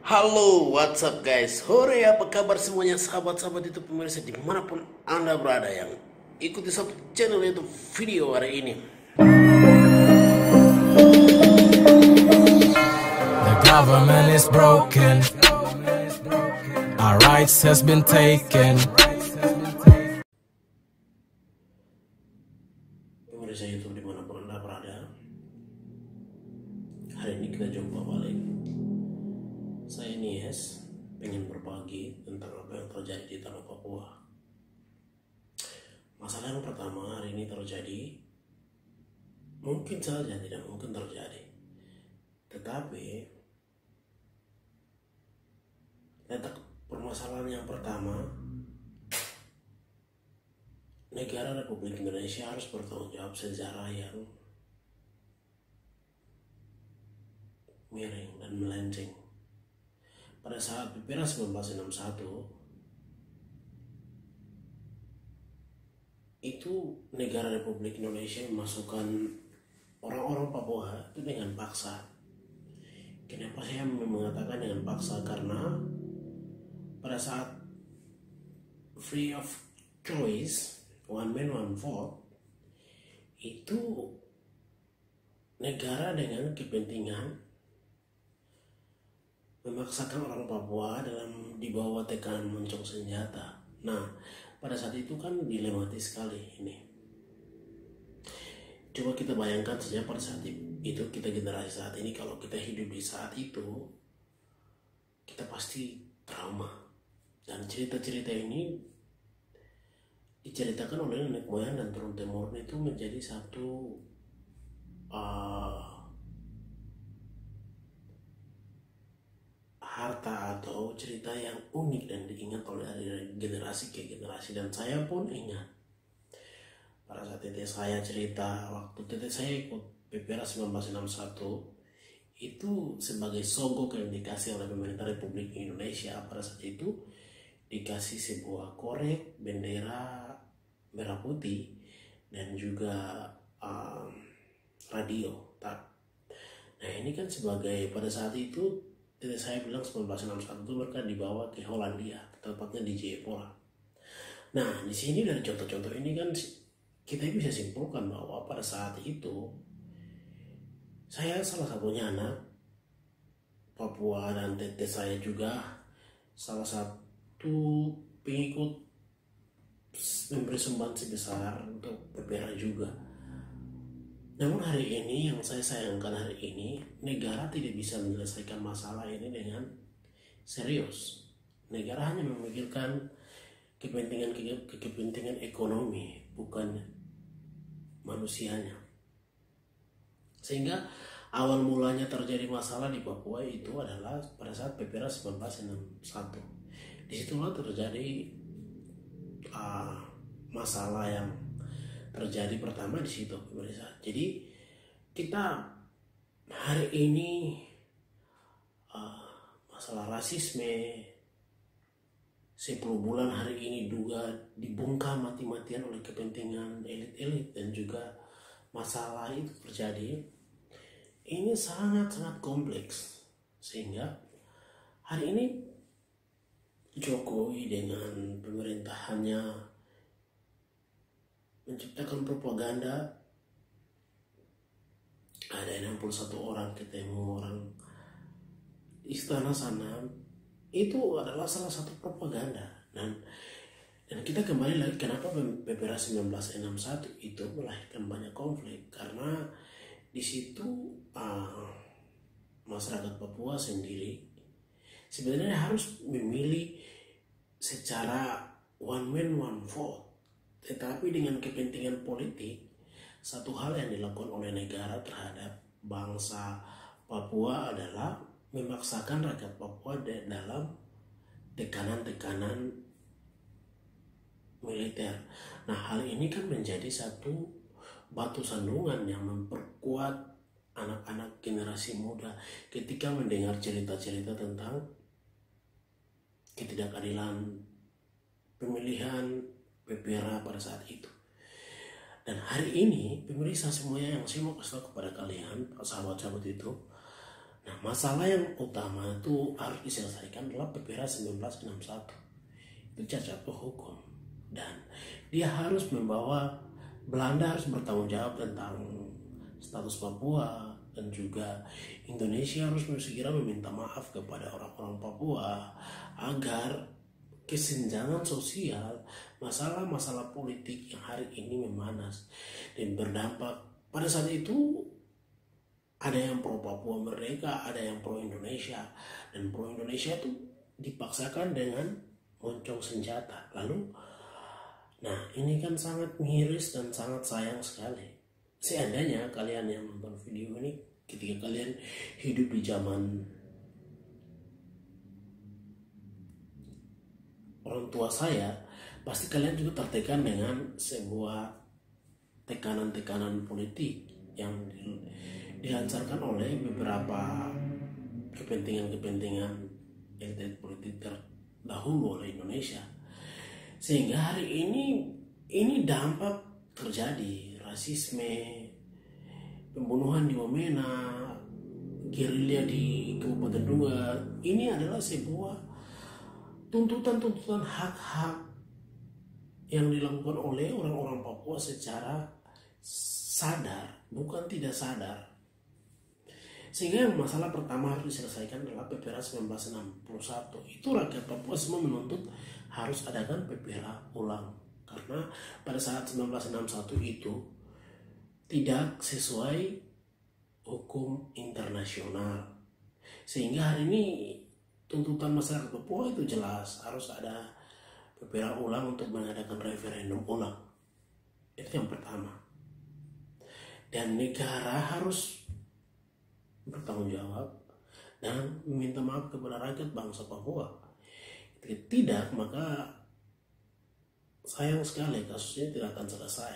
Halo, what's up guys? Hore, apa kabar semuanya sahabat-sahabat itu pemirsa dimanapun anda berada yang ikuti satu channel YouTube video hari ini. The government is broken. Our rights has been taken. Pemirsa YouTube dimanapun anda berada, hari ini kita jumpa balik. Saya Nies pengen berbagi tentang apa yang terjadi di tanah Papua. Masalah yang pertama hari ini terjadi, mungkin saja tidak mungkin terjadi, tetapi letak permasalahan yang pertama, negara Republik Indonesia harus bertanggung jawab sejarah yang miring dan melenceng. Pada saat PPRA 1961 itu negara Republik Indonesia memasukkan orang-orang Papua itu dengan paksa. Kenapa saya mengatakan dengan paksa? Karena pada saat free of choice, one man one vote, itu negara dengan kepentingan memaksakan orang Papua dalam di bawah tekanan moncong senjata. Nah, pada saat itu kan dilematis sekali ini. Coba kita bayangkan saja pada saat itu kita generasi saat ini, kalau kita hidup di saat itu, kita pasti trauma. Dan cerita-cerita ini diceritakan oleh nenek moyang dan turun temurun itu menjadi satu harta atau cerita yang unik dan diingat oleh dari generasi ke generasi. Dan saya pun ingat pada saat teteh saya cerita, waktu teteh saya ikut PPRA 1961 itu sebagai sogok yang dikasih oleh pemerintah Republik Indonesia. Pada saat itu dikasih sebuah korek bendera merah putih dan juga radio. Nah ini kan sebagai, pada saat itu saya bilang 1961 itu mereka dibawa ke Hollandia, tepatnya di Jayapura. Nah di sini dari contoh-contoh ini kan kita bisa simpulkan bahwa pada saat itu saya salah satunya anak Papua dan teteh saya juga salah satu pengikut memberi sumbangsi besar untuk PPRA juga. Namun hari ini yang saya sayangkan hari ini, negara tidak bisa menyelesaikan masalah ini dengan serius. Negara hanya memikirkan kepentingan ekonomi, bukan manusianya. Sehingga awal mulanya terjadi masalah di Papua itu adalah pada saat PPRA 1961. Disitulah terjadi masalah yang terjadi pertama di situ, pemirsa. Jadi kita hari ini masalah rasisme 10 bulan hari ini juga dibungkam mati-matian oleh kepentingan elit-elit dan juga masalah itu terjadi. Ini sangat-sangat kompleks sehingga hari ini Jokowi dengan pemerintahannya menciptakan propaganda. Ada 61 orang ketemu orang istana sana, itu adalah salah satu propaganda. Dan kita kembali lagi, kenapa PPRA 1961 itu melahirkan banyak konflik, karena di situ masyarakat Papua sendiri sebenarnya harus memilih secara one man one vote. Tetapi dengan kepentingan politik, satu hal yang dilakukan oleh negara terhadap bangsa Papua adalah memaksakan rakyat Papua dalam tekanan-tekanan militer. Nah hal ini kan menjadi satu batu sandungan yang memperkuat anak-anak generasi muda ketika mendengar cerita-cerita tentang ketidakadilan pemilihan PPRA pada saat itu. Dan hari ini pemirsa semuanya yang saya mau kasih tahu kepada kalian, sahabat-sahabat itu, Nah, masalah yang utama itu harus diselesaikan adalah PPRA 1961. Itu cacat hukum. Dan dia harus membawa, Belanda harus bertanggung jawab tentang status Papua, dan juga Indonesia harus segera meminta maaf kepada orang-orang Papua agar kesenjangan sosial, masalah-masalah politik yang hari ini memanas dan berdampak. Pada saat itu ada yang pro Papua merdeka, ada yang pro Indonesia, dan pro Indonesia itu dipaksakan dengan moncong senjata. Lalu, nah ini kan sangat miris dan sangat sayang sekali. Seandainya kalian yang nonton video ini, ketika kalian hidup di zaman orang tua saya, pasti kalian juga tertekan dengan sebuah tekanan-tekanan politik yang dilancarkan oleh beberapa kepentingan-kepentingan elit politik terdahulu oleh Indonesia. Sehingga hari ini dampak terjadi rasisme, pembunuhan di Wamena, gerilya di Kabupaten Dunga. Ini adalah sebuah tuntutan-tuntutan hak-hak yang dilakukan oleh orang-orang Papua secara sadar, bukan tidak sadar. Sehingga yang masalah pertama harus diselesaikan adalah PPRA 1961. Itu rakyat Papua semua menuntut harus adakan PPRA ulang. Karena pada saat 1961 itu tidak sesuai hukum internasional. Sehingga hari ini tuntutan masyarakat Papua itu jelas, harus ada PPRA ulang untuk mengadakan referendum ulang. Itu yang pertama. Dan negara harus bertanggung jawab dan meminta maaf kepada rakyat bangsa Papua. Jika tidak, maka sayang sekali kasusnya tidak akan selesai.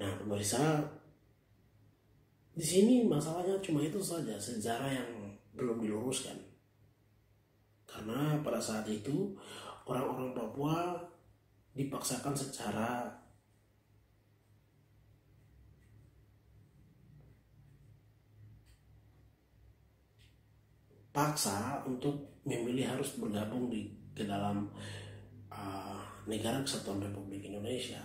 Nah, pemirsa, di sini masalahnya cuma itu saja, sejarah yang belum diluruskan. Karena pada saat itu orang-orang Papua dipaksakan secara paksa untuk memilih harus bergabung ke dalam Negara Kesatuan Republik Indonesia.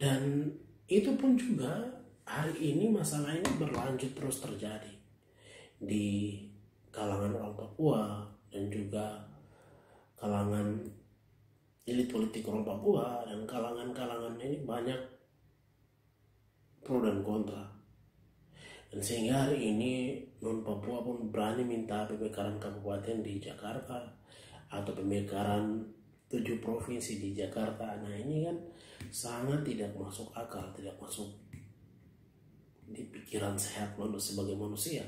Dan itu pun juga hari ini masalah ini berlanjut terus terjadi di kalangan orang Papua dan juga kalangan elit politik orang Papua, dan kalangan-kalangan ini banyak pro dan kontra. Dan sehingga hari ini non Papua pun berani minta pemekaran kabupaten di Jakarta atau pemekaran 7 provinsi di Jakarta. Nah, ini kan sangat tidak masuk akal, tidak masuk di pikiran sehat sebagai manusia.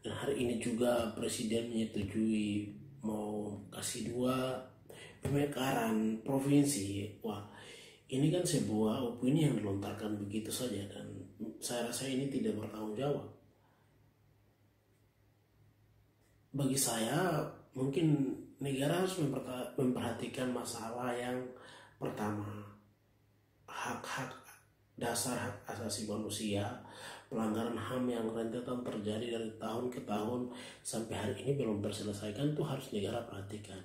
Dan hari ini juga presiden menyetujui mau kasih 2 pemekaran provinsi. Wah, ini kan sebuah opini yang dilontarkan begitu saja, dan saya rasa ini tidak bertanggung jawab. Bagi saya, mungkin negara harus memperhatikan masalah yang pertama, hak-hak dasar, hak asasi manusia, pelanggaran HAM yang rentetan terjadi dari tahun ke tahun sampai hari ini belum terselesaikan, itu harus negara perhatikan.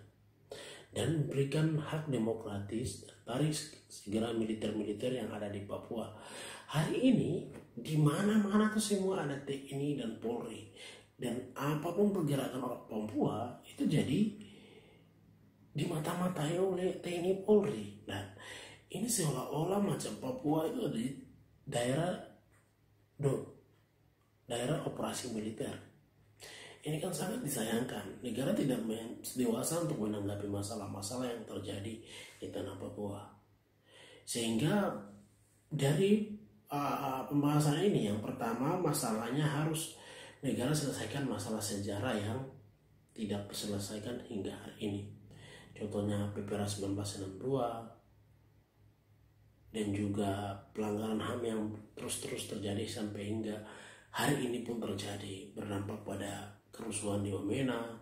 Dan memberikan hak demokratis, tarik segera militer-militer yang ada di Papua. Hari ini di mana-mana tuh semua ada TNI dan Polri, dan apapun pergerakan orang Papua itu jadi dimata-matai oleh TNI Polri. Dan ini seolah-olah macam Papua itu ada di daerah operasi militer. Ini kan sangat disayangkan. Negara tidak dewasa untuk menanggapi masalah-masalah yang terjadi di tanah Papua. Sehingga dari pembahasan ini, yang pertama masalahnya harus negara selesaikan masalah sejarah yang tidak terselesaikan hingga hari ini. Contohnya PPRA 1962 dan juga pelanggaran HAM yang terus-terus terjadi sampai hingga hari ini pun terjadi, berdampak pada kerusuhan di Wamena,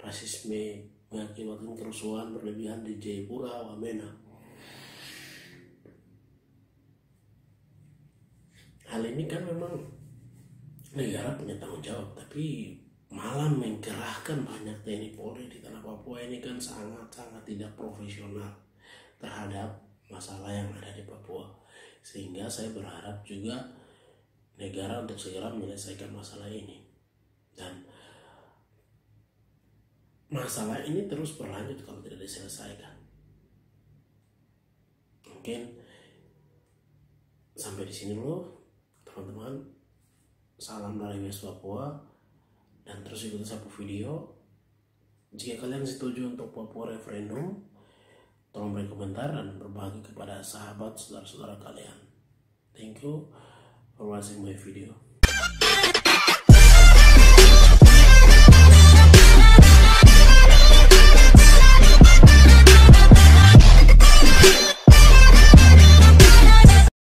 rasisme mengakibatkan kerusuhan berlebihan di Jayapura, Wamena. hal ini kan memang negara punya tanggung jawab, tapi malah mengkerahkan banyak TNI Polri di tanah Papua ini kan sangat-sangat tidak profesional terhadap masalah yang ada di Papua. Sehingga saya berharap juga negara untuk segera menyelesaikan masalah ini. Dan masalah ini terus berlanjut kalau tidak diselesaikan. Mungkin sampai di sini dulu teman-teman. Salam dari West Papua, dan terus ikuti satu video. Jika kalian setuju untuk Papua referendum, tolong beri komentar dan berbagi kepada sahabat saudara-saudara kalian. Thank you for watching my video.